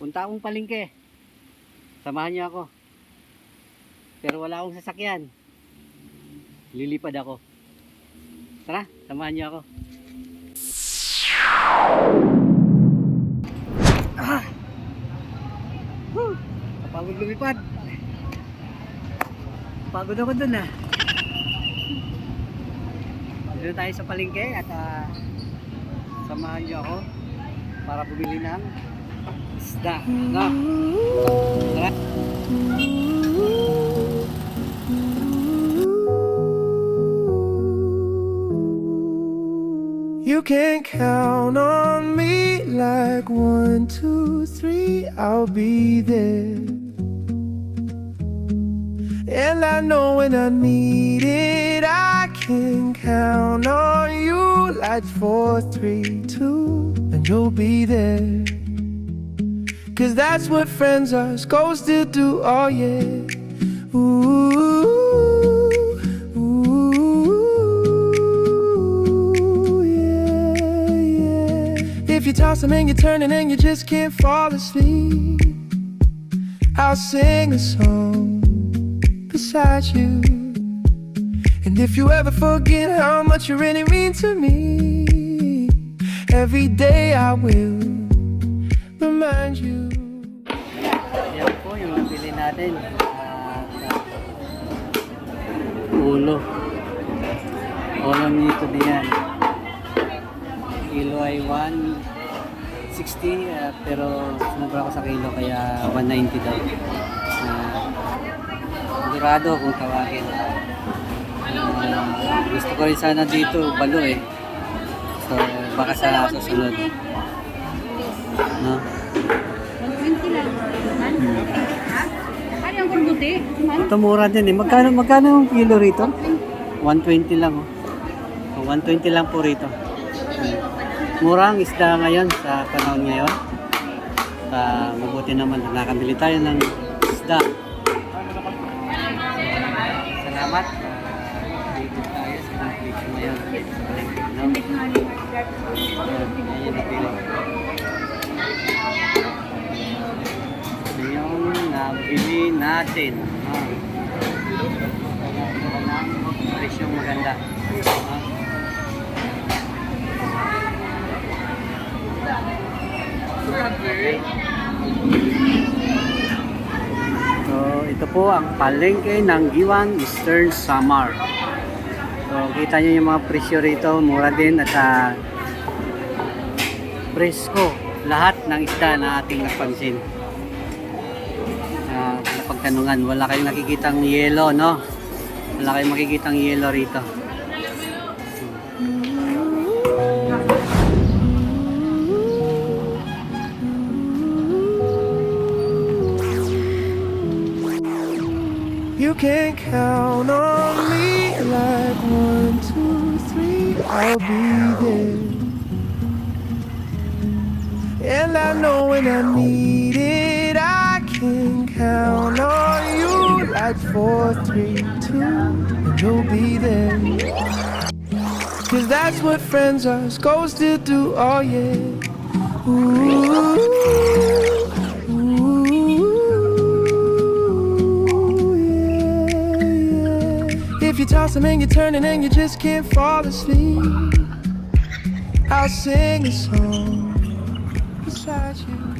Punta akong palengke. Samahan niyo ako. Pero wala akong sasakyan. Lilipad ako. Tara, samahan niyo ako. Kapagod lumipad. Pagod ako dun ah. Dito tayo sa palengke at samahan niyo ako para bumili ng isda. No? Tara. You can count on me like 1, 2, 3, I'll be there. And I know when I need it, I can count on you like 4, 3, 2, and you'll be there. Cause that's what friends are supposed to do, oh yeah. Ooh, ooh, yeah, yeah. If you're tossing and you're turning and you just can't fall asleep, I'll sing a song beside you. And if you ever forget how much you really mean to me, every day I will remind you. Yan po yung nabili natin. Ulo. Ulo nito diyan. Kilo ay 160 pero sumubra ko sa kilo kaya 190 daw. Sigurado kung tawagin. Gusto ko rin sana dito balo eh. So baka sa susunod. No? 120 lang. Ano yung kurbuti? Ito mura din eh. Magkano yung kilo rito? 120 lang oh. So, 120 lang po rito. Mura ang isda ngayon sa panahon ngayon. Mabuti naman nakabili tayo ng isda. Salamat. Dito tayo sa conflict ngayon. No? Ayan napili. Yung nabili natin. Presyong maganda. So ito po ang palengke ng Giwang Eastern Samar. So kita nyo yung mga presyo rito, mura din at presko lahat ng isda na ating napansin. Napagtanungan, wala kayong nakikitang yelo, no? Wala kayong makikitang yelo rito. You can count on me like 1, 2, 3, I'll be there. And I know when I need it, I can count on you like 4, 3, 2, and you'll be there. Cause that's what friends are supposed to do, oh yeah. Ooh, ooh, yeah, yeah. If you're tossing and you're turning and you just can't fall asleep, I'll sing a song beside you.